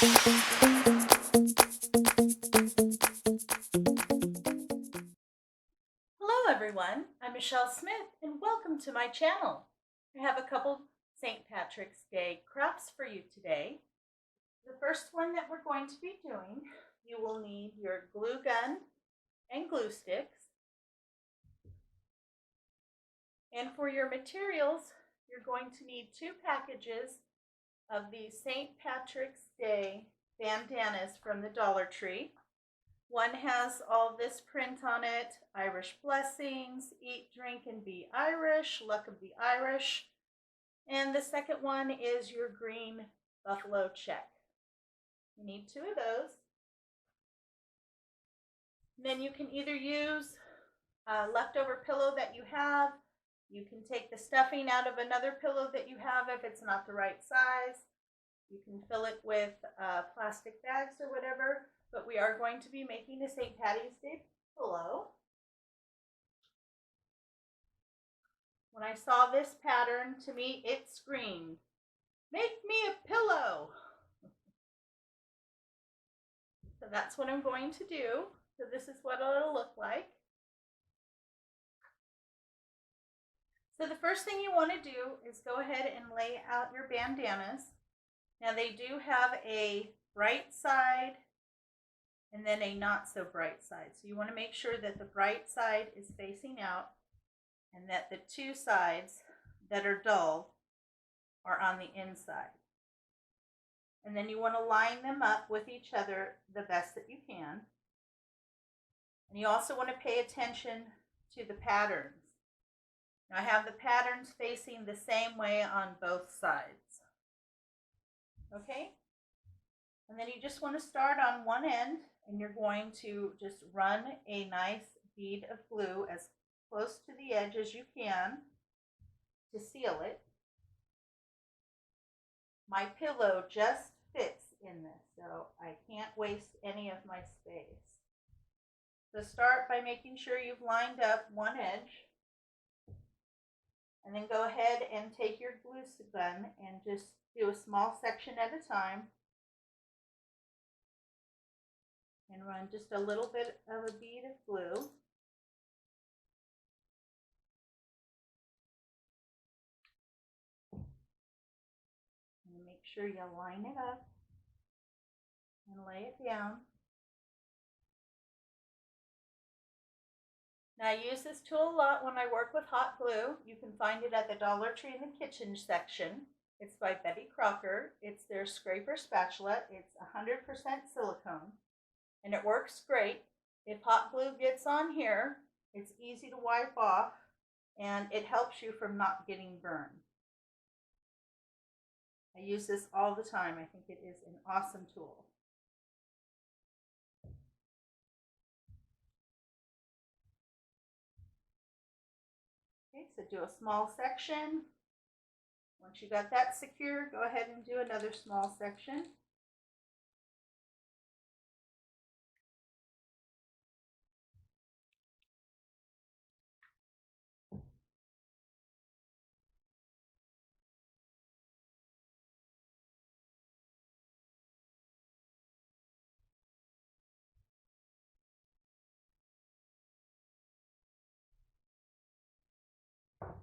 Hello everyone, I'm Michelle Smith and welcome to my channel. I have a couple St. Patrick's Day crafts for you today. The first one that we're going to be doing, you will need your glue gun and glue sticks. And for your materials, you're going to need 2 packages of the St. Patrick's Day bandanas from the Dollar Tree. One has all this print on it: Irish blessings, eat, drink, and be Irish, luck of the Irish. And the second one is your green buffalo check. You need 2 of those. And then you can either use a leftover pillow that you have. You can take the stuffing out of another pillow that you have if it's not the right size. You can fill it with plastic bags or whatever. But we are going to be making a St. Patty's Day pillow. When I saw this pattern, to me it screamed, "Make me a pillow!" So that's what I'm going to do. So this is what it'll look like. So the first thing you want to do is go ahead and lay out your bandanas. Now they do have a bright side and then a not so bright side. So you want to make sure that the bright side is facing out and that the 2 sides that are dull are on the inside. And then you want to line them up with each other the best that you can. And you also want to pay attention to the patterns. Now I have the patterns facing the same way on both sides. Okay? And then you just want to start on one end and you're going to just run a nice bead of glue as close to the edge as you can to seal it. My pillow just fits in this, so I can't waste any of my space. So start by making sure you've lined up one edge, and then go ahead and take your glue gun and just do a small section at a time and run just a little bit of a bead of glue. And make sure you line it up and lay it down. Now I use this tool a lot when I work with hot glue. You can find it at the Dollar Tree in the kitchen section. It's by Betty Crocker. It's their scraper spatula. It's 100% silicone and it works great. If hot glue gets on here, it's easy to wipe off and it helps you from not getting burned. I use this all the time. I think it is an awesome tool. Okay, so do a small section. Once you got that secure, go ahead and do another small section.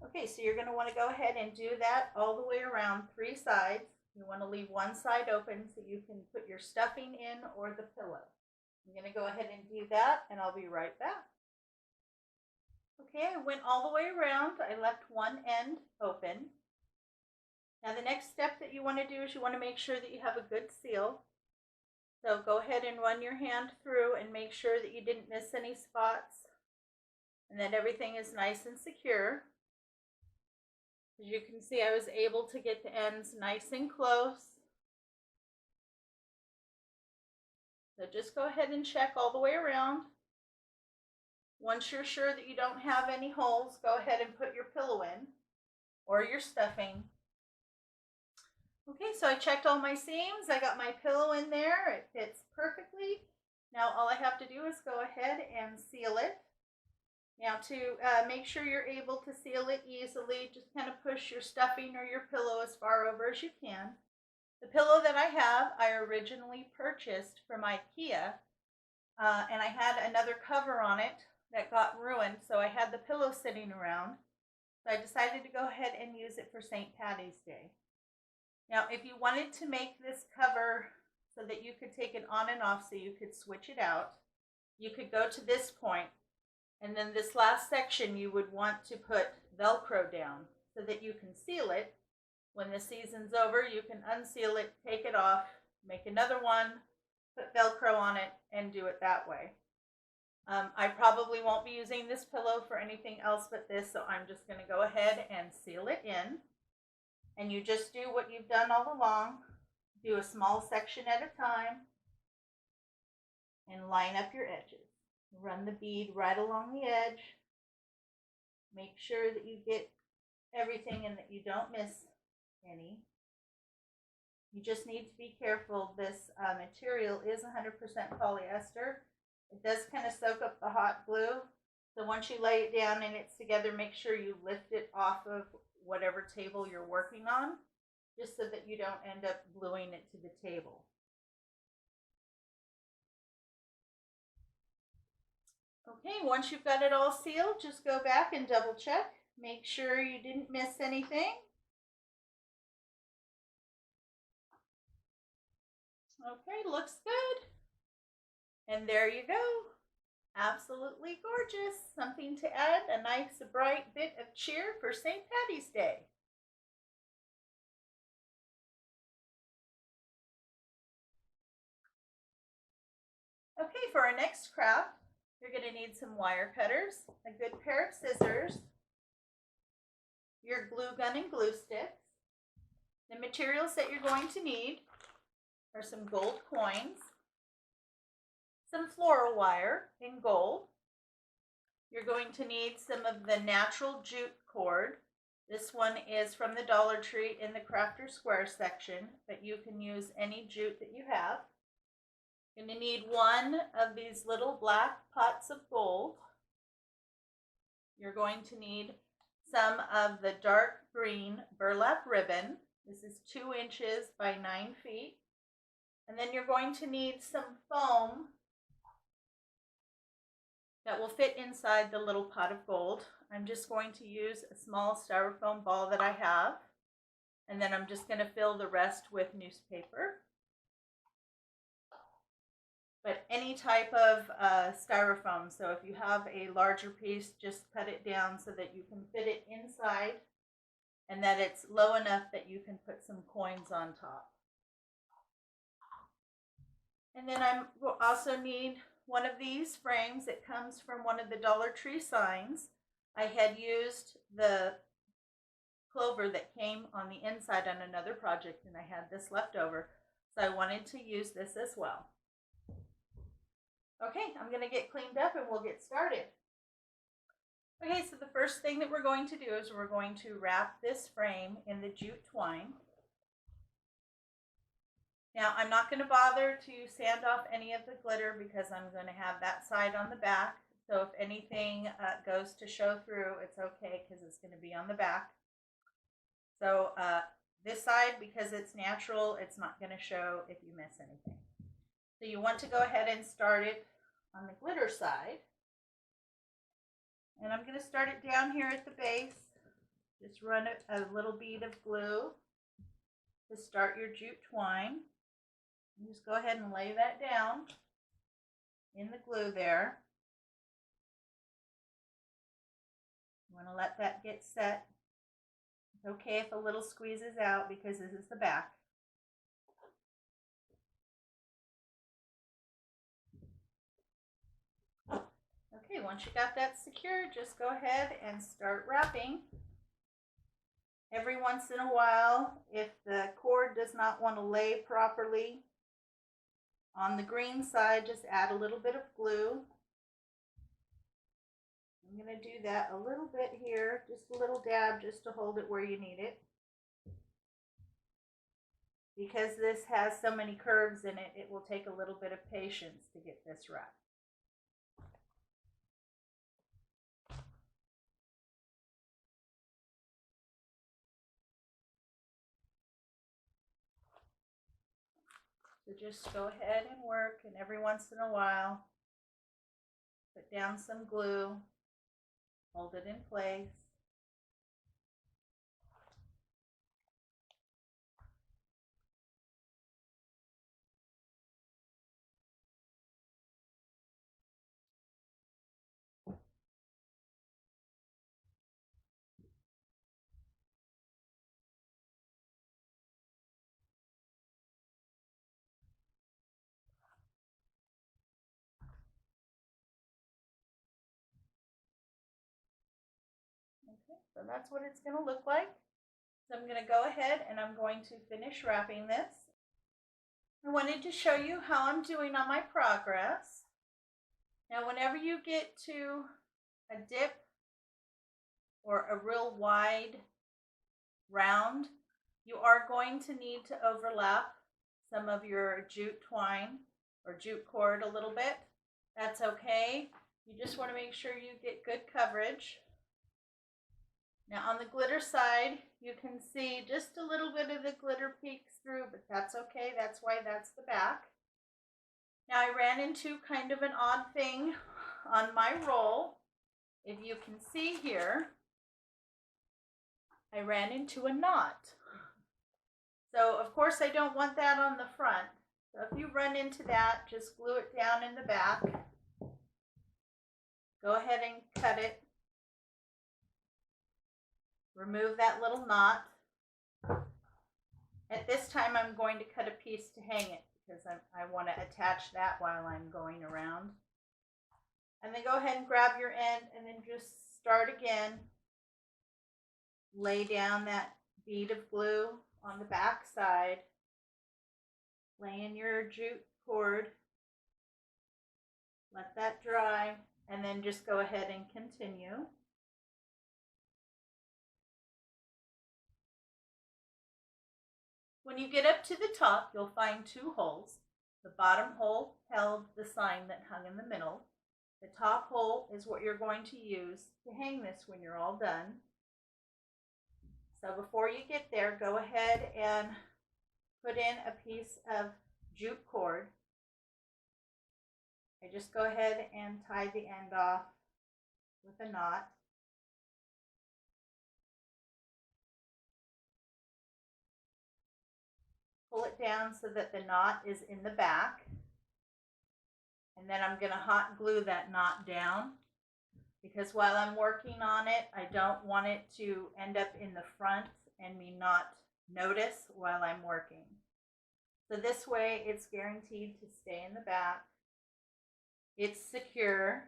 Okay, so you're going to want to go ahead and do that all the way around 3 sides. You want to leave one side open so you can put your stuffing in or the pillow. I'm going to go ahead and do that and I'll be right back. Okay, I went all the way around. I left one end open. Now the next step that you want to do is you want to make sure that you have a good seal. So go ahead and run your hand through and make sure that you didn't miss any spots and that everything is nice and secure. As you can see, I was able to get the ends nice and close. So just go ahead and check all the way around. Once you're sure that you don't have any holes, go ahead and put your pillow in or your stuffing. Okay, so I checked all my seams. I got my pillow in there. It fits perfectly. Now all I have to do is go ahead and seal it. Now to make sure you're able to seal it easily, just kind of push your stuffing or your pillow as far over as you can. The pillow that I have, I originally purchased from IKEA, and I had another cover on it that got ruined, so I had the pillow sitting around. So I decided to go ahead and use it for St. Patty's Day. Now, if you wanted to make this cover so that you could take it on and off so you could switch it out, you could go to this point, and then this last section you would want to put Velcro down so that you can seal it. When the season's over, you can unseal it, take it off, make another one, put Velcro on it, and do it that way. I probably won't be using this pillow for anything else but this, so I'm just going to go ahead and seal it in. And you just do what you've done all along. Do a small section at a time and line up your edges. Run the bead right along the edge. Make sure that you get everything and that you don't miss any. You just need to be careful. This material is 100% polyester. It does kind of soak up the hot glue. So once you lay it down and it's together, make sure you lift it off of whatever table you're working on, just so that you don't end up gluing it to the table. Okay, once you've got it all sealed, just go back and double check. Make sure you didn't miss anything. Okay, looks good. And there you go. Absolutely gorgeous. Something to add, a nice bright bit of cheer for St. Patty's Day. Okay, for our next craft, you're going to need some wire cutters, a good pair of scissors, your glue gun and glue sticks. The materials that you're going to need are some gold coins, some floral wire in gold. You're going to need some of the natural jute cord. This one is from the Dollar Tree in the Crafter Square section, but you can use any jute that you have. You're going to need one of these little black pots of gold. You're going to need some of the dark green burlap ribbon. This is 2 inches by 9 feet. And then you're going to need some foam that will fit inside the little pot of gold. I'm just going to use a small styrofoam ball that I have, and then I'm just going to fill the rest with newspaper. But any type of styrofoam, so if you have a larger piece, just cut it down so that you can fit it inside and that it's low enough that you can put some coins on top. And then I will also need one of these frames. It comes from one of the Dollar Tree signs. I had used the clover that came on the inside on another project, and I had this left over, so I wanted to use this as well. Okay, I'm going to get cleaned up and we'll get started. Okay, so the first thing that we're going to do is we're going to wrap this frame in the jute twine. Now, I'm not going to bother to sand off any of the glitter because I'm going to have that side on the back. So if anything goes to show through, it's okay because it's going to be on the back. So this side, because it's natural, it's not going to show if you miss anything. So you want to go ahead and start it on the glitter side. And I'm going to start it down here at the base. Just run a little bead of glue to start your jute twine. And just go ahead and lay that down in the glue there. You want to let that get set. It's okay if a little squeezes out because this is the back. Okay, once you got that secured, just go ahead and start wrapping. Every once in a while, if the cord does not want to lay properly, on the green side, just add a little bit of glue. I'm going to do that a little bit here, just a little dab just to hold it where you need it. Because this has so many curves in it, it will take a little bit of patience to get this wrapped. So just go ahead and work, and every once in a while, put down some glue, hold it in place. Okay, so that's what it's going to look like. So I'm going to go ahead and I'm going to finish wrapping this. I wanted to show you how I'm doing on my progress. Now, whenever you get to a dip or a real wide round, you are going to need to overlap some of your jute twine or jute cord a little bit. That's okay. You just want to make sure you get good coverage. Now on the glitter side, you can see just a little bit of the glitter peeks through, but that's okay. That's why that's the back. Now I ran into kind of an odd thing on my roll. If you can see here, I ran into a knot. So of course I don't want that on the front. So if you run into that, just glue it down in the back. Go ahead and cut it. Remove that little knot. At this time I'm going to cut a piece to hang it because I want to attach that while I'm going around. And then go ahead and grab your end and then just start again. Lay down that bead of glue on the back side. Lay in your jute cord. Let that dry and then just go ahead and continue. When you get up to the top, you'll find two holes. The bottom hole held the sign that hung in the middle. The top hole is what you're going to use to hang this when you're all done. So before you get there, go ahead and put in a piece of jute cord. I just go ahead and tie the end off with a knot. Pull it down so that the knot is in the back. And then I'm going to hot glue that knot down because while I'm working on it, I don't want it to end up in the front and me not notice while I'm working. So this way it's guaranteed to stay in the back. It's secure.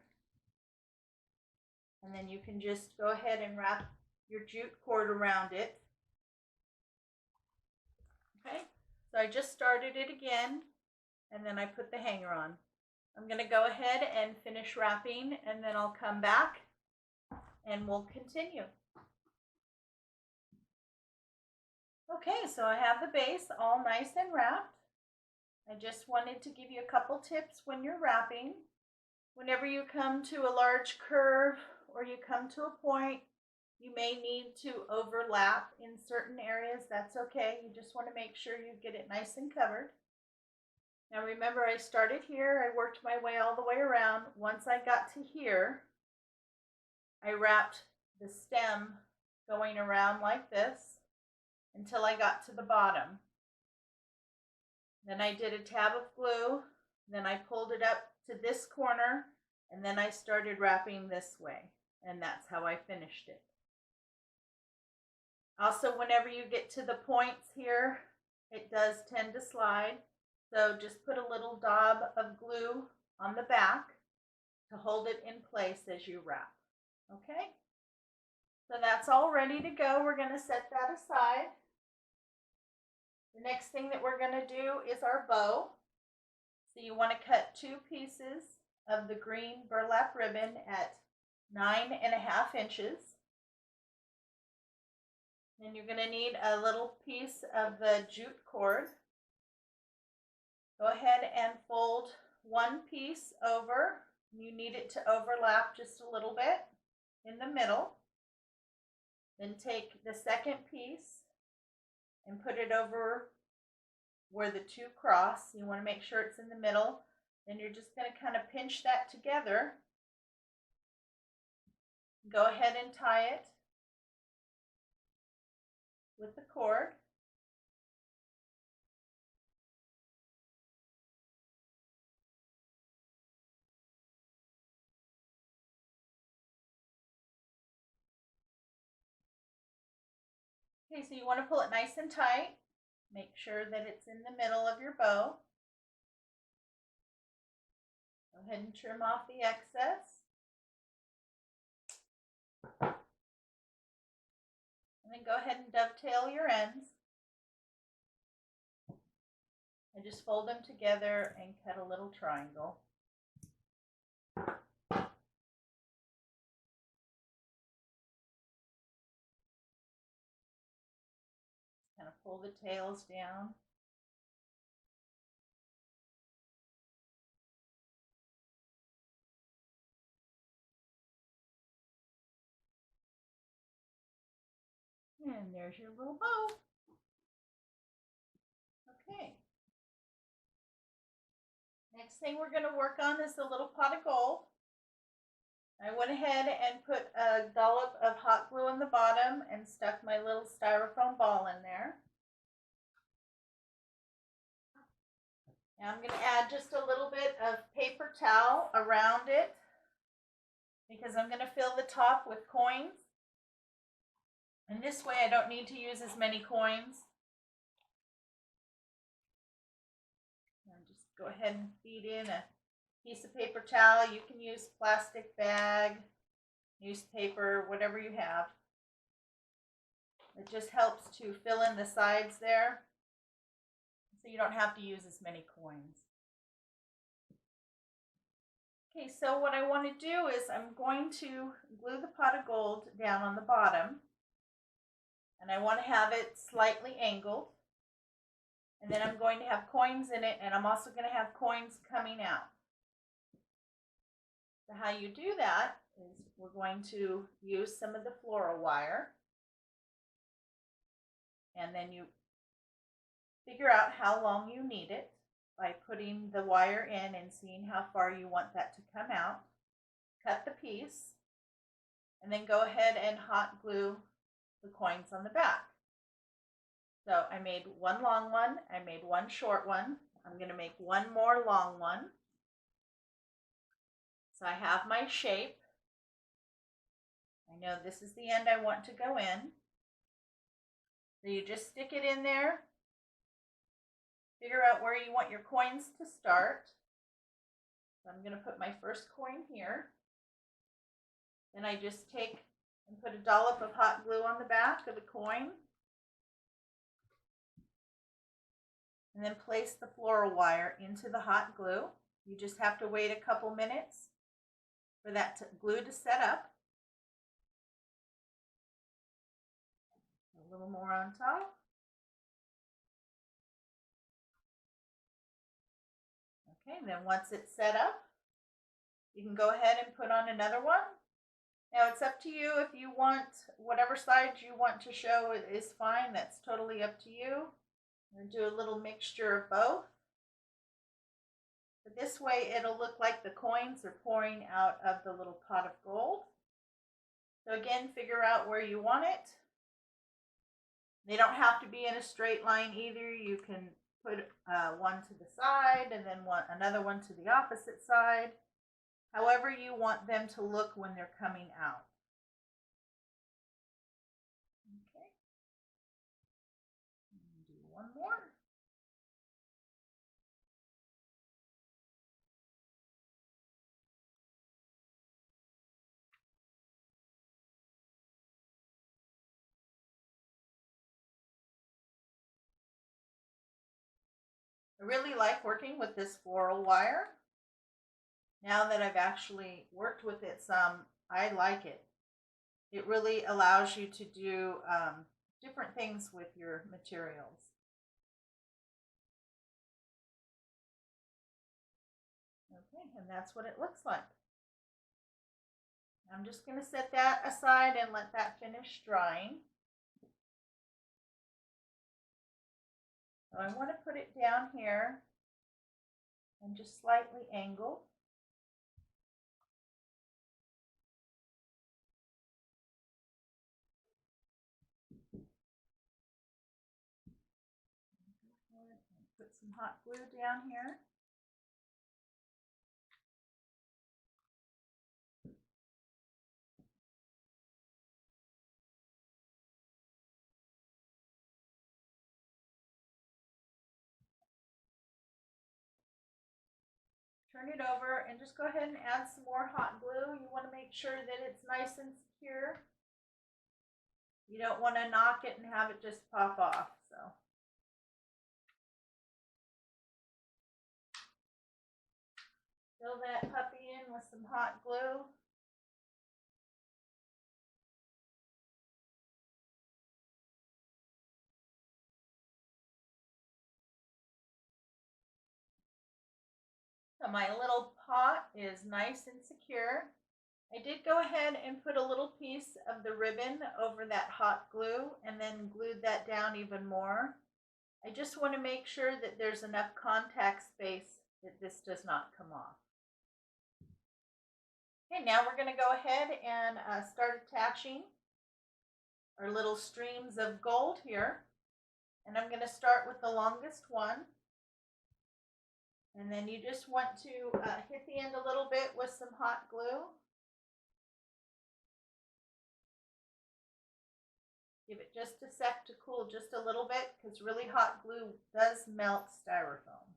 And then you can just go ahead and wrap your jute cord around it. Okay, so I just started it again and then I put the hanger on. I'm going to go ahead and finish wrapping and then I'll come back and we'll continue. Okay, so I have the base all nice and wrapped. I just wanted to give you a couple tips when you're wrapping. Whenever you come to a large curve or you come to a point, you may need to overlap in certain areas. That's okay. You just want to make sure you get it nice and covered. Now remember, I started here. I worked my way all the way around. Once I got to here, I wrapped the stem going around like this until I got to the bottom. Then I did a tab of glue. Then I pulled it up to this corner, and then I started wrapping this way, and that's how I finished it. Also, whenever you get to the points here, it does tend to slide. So just put a little dab of glue on the back to hold it in place as you wrap. Okay? So that's all ready to go. We're going to set that aside. The next thing that we're going to do is our bow. So you want to cut 2 pieces of the green burlap ribbon at 9.5 inches. Then you're going to need a little piece of the jute cord. Go ahead and fold one piece over. You need it to overlap just a little bit in the middle. Then take the second piece and put it over where the two cross. You want to make sure it's in the middle. Then you're just going to kind of pinch that together. Go ahead and tie it with the cord. Okay, so you want to pull it nice and tight. Make sure that it's in the middle of your bow. Go ahead and trim off the excess. And then go ahead and dovetail your ends. And just fold them together and cut a little triangle. Kind of pull the tails down. And there's your little bow. Okay. Next thing we're going to work on is the little pot of gold. I went ahead and put a dollop of hot glue on the bottom and stuck my little styrofoam ball in there. Now I'm going to add just a little bit of paper towel around it because I'm going to fill the top with coins. And this way I don't need to use as many coins. And just go ahead and feed in a piece of paper towel. You can use plastic bag, newspaper, whatever you have. It just helps to fill in the sides there so you don't have to use as many coins. Okay, so what I want to do is I'm going to glue the pot of gold down on the bottom. And I want to have it slightly angled. And then I'm going to have coins in it, and I'm also going to have coins coming out. So how you do that is we're going to use some of the floral wire. And then you figure out how long you need it by putting the wire in and seeing how far you want that to come out. Cut the piece, and then go ahead and hot glue the coins on the back. So I made one long one, I made one short one. I'm going to make one more long one. So I have my shape. I know this is the end I want to go in. So you just stick it in there. Figure out where you want your coins to start. So I'm going to put my first coin here. Then I just take and put a dollop of hot glue on the back of the coin. And then place the floral wire into the hot glue. You just have to wait a couple minutes for that glue to set up. A little more on top. Okay, then once it's set up, you can go ahead and put on another one. Now it's up to you if you want whatever side you want to show is fine. That's totally up to you. I'm going to do a little mixture of both. But this way it'll look like the coins are pouring out of the little pot of gold. So again, figure out where you want it. They don't have to be in a straight line either. You can put one to the side and then another one to the opposite side. However you want them to look when they're coming out. Okay. Do one more. I really like working with this floral wire. Now that I've actually worked with it some, I like it. It really allows you to do different things with your materials. Okay, and that's what it looks like. I'm just going to set that aside and let that finish drying. So I want to put it down here and just slightly angled. Put some hot glue down here. Turn it over and just go ahead and add some more hot glue. You want to make sure that it's nice and secure. You don't want to knock it and have it just pop off. So fill that puppy in with some hot glue. So my little pot is nice and secure. I did go ahead and put a little piece of the ribbon over that hot glue and then glued that down even more. I just want to make sure that there's enough contact space that this does not come off. Okay, now we're going to go ahead and start attaching our little streams of gold here. And I'm going to start with the longest one. And then you just want to hit the end a little bit with some hot glue. Give it just a sec to cool just a little bit because really hot glue does melt styrofoam.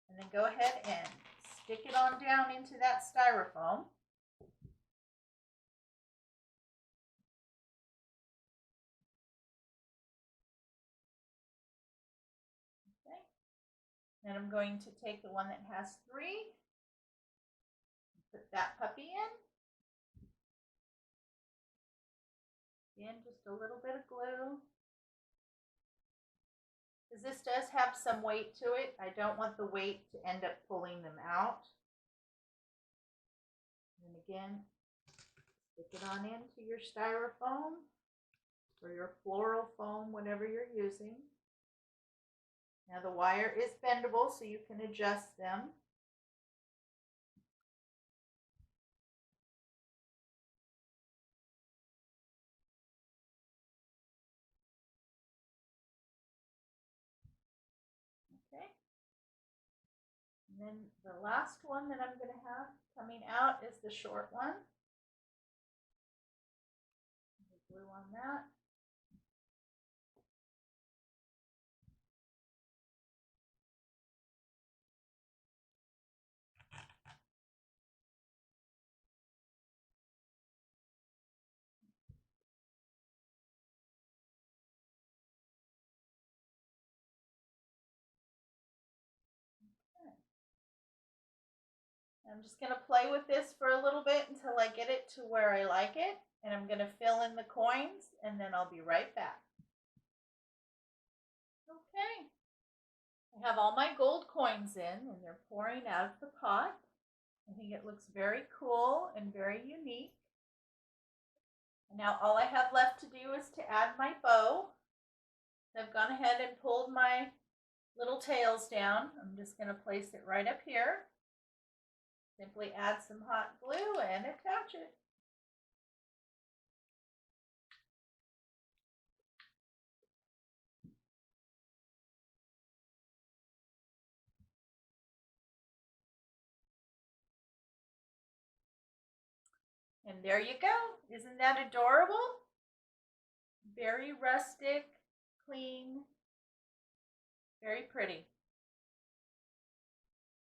And then go ahead and stick it on down into that styrofoam. Okay. Then I'm going to take the one that has 3, put that puppy in. Again, just a little bit of glue. Because this does have some weight to it. I don't want the weight to end up pulling them out. And again, stick it on into your styrofoam or your floral foam, whatever you're using. Now the wire is bendable so you can adjust them. Okay. And then the last one that I'm going to have coming out is the short one. Glue on that. I'm just going to play with this for a little bit until I get it to where I like it. And I'm going to fill in the coins and then I'll be right back. Okay. I have all my gold coins in and they're pouring out of the pot. I think it looks very cool and very unique. And now all I have left to do is to add my bow. So I've gone ahead and pulled my little tails down. I'm just going to place it right up here. Simply add some hot glue and attach it. And there you go. Isn't that adorable? Very rustic, clean, very pretty.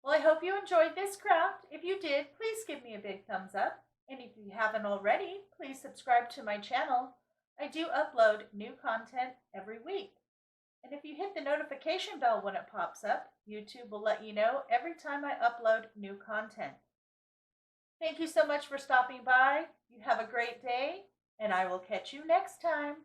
Well, I hope you enjoyed this craft. If you did, please give me a big thumbs up. And if you haven't already, please subscribe to my channel. I do upload new content every week. And if you hit the notification bell when it pops up, YouTube will let you know every time I upload new content. Thank you so much for stopping by. You have a great day, and I will catch you next time.